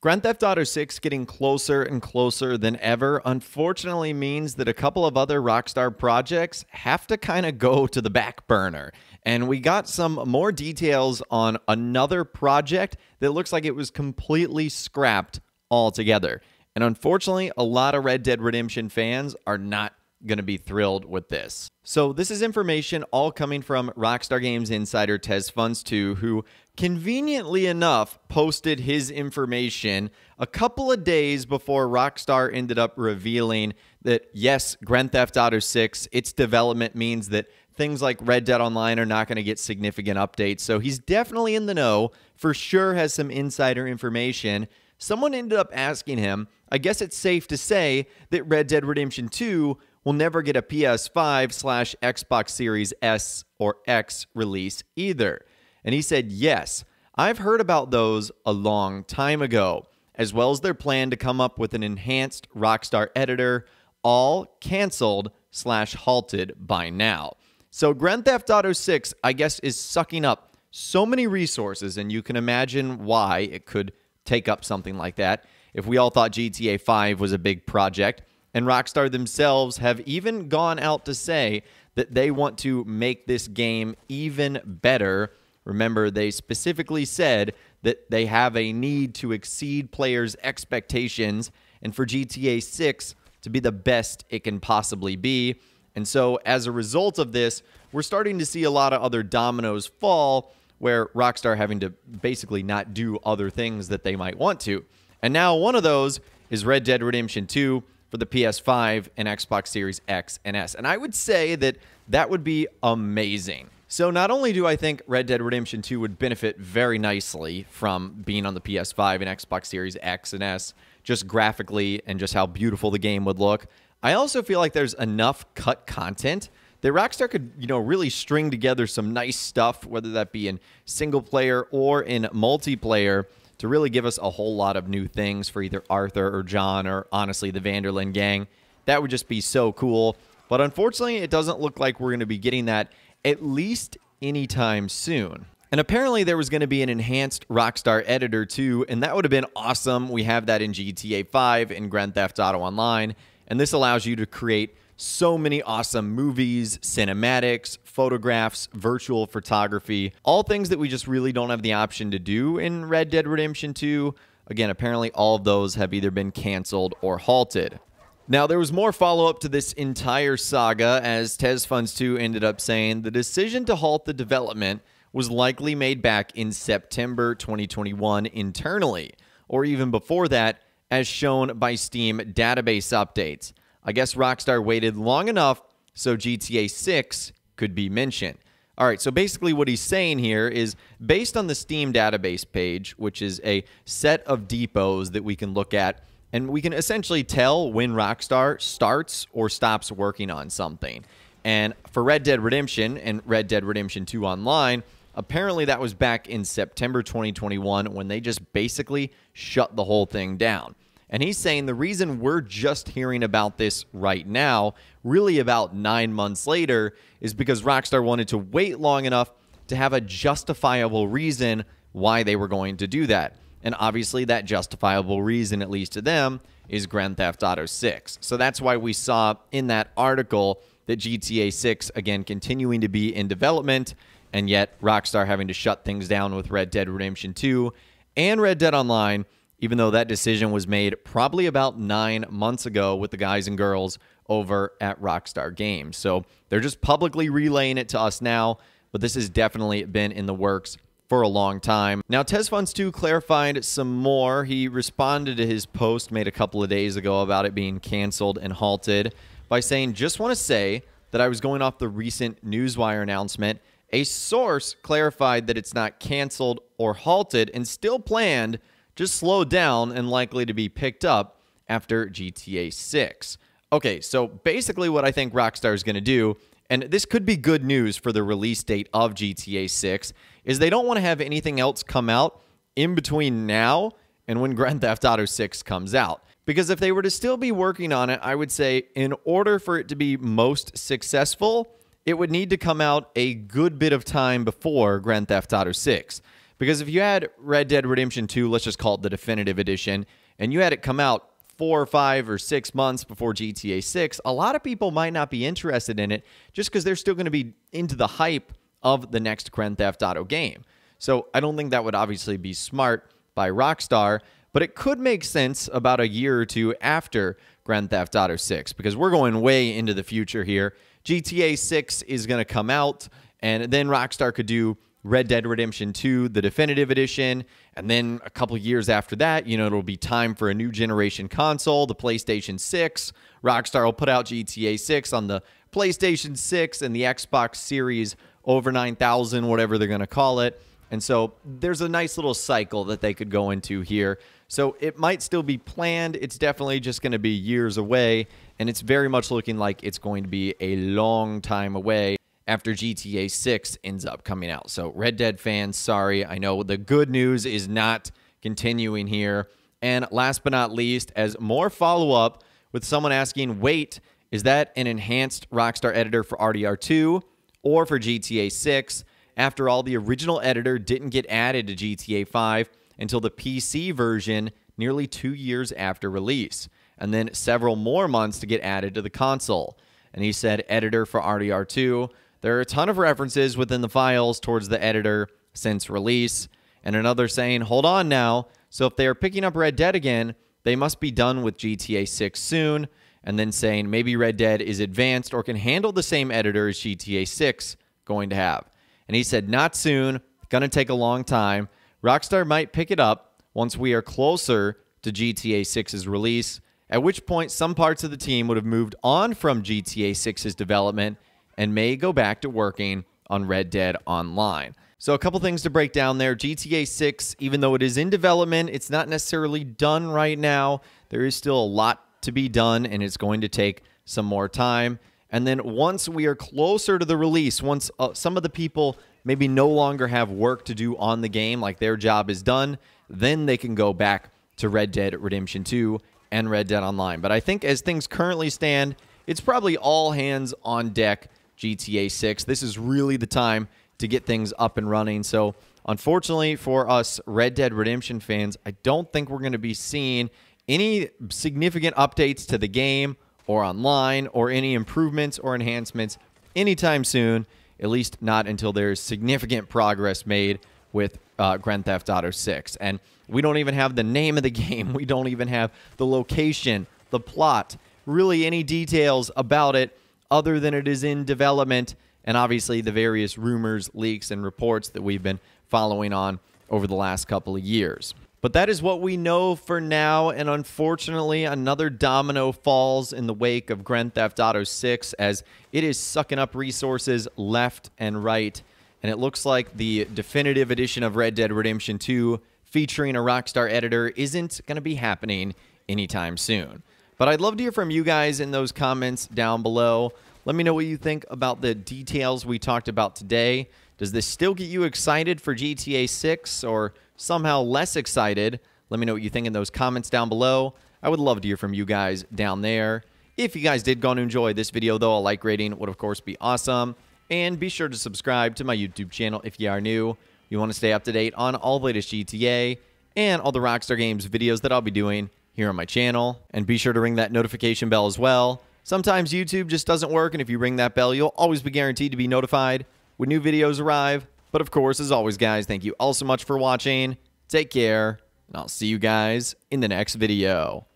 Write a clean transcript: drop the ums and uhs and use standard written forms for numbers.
Grand Theft Auto 6 getting closer and closer than ever unfortunately means that a couple of other Rockstar projects have to kind of go to the back burner. And we got some more details on another project that looks like it was completely scrapped altogether. And unfortunately, a lot of Red Dead Redemption fans are not going to be thrilled with this. So this is information all coming from Rockstar Games insider TezFunds2, who conveniently enough posted his information a couple of days before Rockstar ended up revealing that, yes, Grand Theft Auto 6, its development means that things like Red Dead Online are not going to get significant updates. So he's definitely in the know, for sure has some insider information. Someone ended up asking him, I guess it's safe to say that Red Dead Redemption 2 will never get a PS5/Xbox Series S or X release either. And he said, yes, I've heard about those a long time ago, as well as their plan to come up with an enhanced Rockstar editor, all canceled/halted by now. So Grand Theft Auto 6, I guess, is sucking up so many resources, and you can imagine why it could take up something like that. If we all thought GTA 5 was a big project, and Rockstar themselves have even gone out to say that they want to make this game even better. Remember, they specifically said that they have a need to exceed players' expectations and for GTA 6 to be the best it can possibly be. And so as a result of this, we're starting to see a lot of other dominoes fall, where Rockstar having to basically not do other things that they might want to. And now one of those is Red Dead Redemption 2 for the PS5 and Xbox Series X and S. And I would say that that would be amazing. So not only do I think Red Dead Redemption 2 would benefit very nicely from being on the PS5 and Xbox Series X and S, just graphically and just how beautiful the game would look, I also feel like there's enough cut content that Rockstar could, really string together some nice stuff, whether that be in single player or in multiplayer, to really give us a whole lot of new things for either Arthur or John or, honestly, the Van der Linde gang. That would just be so cool. But unfortunately, it doesn't look like we're going to be getting that at least anytime soon. And apparently there was going to be an enhanced Rockstar editor too, and that would have been awesome. We have that in GTA 5 and Grand Theft Auto Online, and this allows you to create so many awesome movies, cinematics, photographs, virtual photography, all things that we just really don't have the option to do in Red Dead Redemption 2. Again, apparently all of those have either been canceled or halted. Now, there was more follow-up to this entire saga, as TezFunds2 ended up saying the decision to halt the development was likely made back in September 2021 internally, or even before that, as shown by Steam database updates. I guess Rockstar waited long enough so GTA 6 could be mentioned. All right, so basically what he's saying here is, based on the Steam database page, which is a set of depots that we can look at, and we can essentially tell when Rockstar starts or stops working on something. And for Red Dead Redemption and Red Dead Redemption 2 Online, apparently that was back in September 2021 when they just basically shut the whole thing down. And he's saying the reason we're just hearing about this right now, really about 9 months later, is because Rockstar wanted to wait long enough to have a justifiable reason why they were going to do that. And obviously that justifiable reason, at least to them, is Grand Theft Auto 6. So that's why we saw in that article that GTA 6, again, continuing to be in development, and yet Rockstar having to shut things down with Red Dead Redemption 2 and Red Dead Online, even though that decision was made probably about 9 months ago with the guys and girls over at Rockstar Games. So they're just publicly relaying it to us now, but this has definitely been in the works for a long time. Now, TezFunds2 clarified some more. He responded to his post made a couple of days ago about it being canceled and halted by saying, just want to say that I was going off the recent Newswire announcement. A source clarified that it's not canceled or halted and still planned, just slowed down and likely to be picked up after GTA 6. Okay, so basically what I think Rockstar is going to do, and this could be good news for the release date of GTA 6, is they don't want to have anything else come out in between now and when Grand Theft Auto 6 comes out. Because if they were to still be working on it, I would say in order for it to be most successful, it would need to come out a good bit of time before Grand Theft Auto 6. Because if you had Red Dead Redemption 2, let's just call it the definitive edition, and you had it come out 4 or 5 or 6 months before GTA 6, a lot of people might not be interested in it just because they're still going to be into the hype of the next Grand Theft Auto game. So I don't think that would obviously be smart by Rockstar, but it could make sense about a year or two after Grand Theft Auto 6, because we're going way into the future here. GTA 6 is going to come out, and then Rockstar could do Red Dead Redemption 2, the definitive edition, and then a couple years after that, it'll be time for a new generation console, the PlayStation 6. Rockstar will put out GTA 6 on the PlayStation 6 and the Xbox Series over 9000, whatever they're going to call it. And so there's a nice little cycle that they could go into here. So it might still be planned. It's definitely just going to be years away, and it's very much looking like it's going to be a long time away after GTA 6 ends up coming out. So Red Dead fans, sorry. I know the good news is not continuing here. And last but not least, as more follow-up with someone asking, wait, is that an enhanced Rockstar editor for RDR2 or for GTA 6? After all, the original editor didn't get added to GTA 5 until the PC version nearly 2 years after release, and then several more months to get added to the console. And he said, editor for RDR2. There are a ton of references within the files towards the editor since release. And another saying, hold on now. So if they are picking up Red Dead again, they must be done with GTA 6 soon. And then saying maybe Red Dead is advanced or can handle the same editor as GTA 6 going to have. And he said, not soon, gonna take a long time. Rockstar might pick it up once we are closer to GTA 6's release, at which point some parts of the team would have moved on from GTA 6's development and may go back to working on Red Dead Online. So a couple things to break down there. GTA 6, even though it is in development, it's not necessarily done right now. There is still a lot to be done, and it's going to take some more time. And then once we are closer to the release, once some of the people maybe no longer have work to do on the game, like their job is done, then they can go back to Red Dead Redemption 2 and Red Dead Online. But I think as things currently stand, it's probably all hands on deck GTA 6. This is really the time to get things up and running. So unfortunately for us Red Dead Redemption fans, I don't think we're going to be seeing any significant updates to the game or online or any improvements or enhancements anytime soon, at least not until there's significant progress made with Grand Theft Auto 6. And we don't even have the name of the game. We don't even have the location, the plot, really any details about it other than it is in development, and obviously the various rumors, leaks, and reports that we've been following on over the last couple of years. But that is what we know for now, and unfortunately another domino falls in the wake of Grand Theft Auto 6 as it is sucking up resources left and right, and it looks like the definitive edition of Red Dead Redemption 2 featuring a Rockstar editor isn't going to be happening anytime soon. But I'd love to hear from you guys in those comments down below. Let me know what you think about the details we talked about today. Does this still get you excited for GTA 6 or somehow less excited? Let me know what you think in those comments down below. I would love to hear from you guys down there. If you guys did go and enjoy this video, though, a like rating would, of course, be awesome. And be sure to subscribe to my YouTube channel if you are new. You want to stay up to date on all the latest GTA and all the Rockstar Games videos that I'll be doing here on my channel. And be sure to ring that notification bell as well. Sometimes YouTube just doesn't work, and if you ring that bell, you'll always be guaranteed to be notified when new videos arrive. But of course, as always, guys, thank you all so much for watching. Take care, and I'll see you guys in the next video.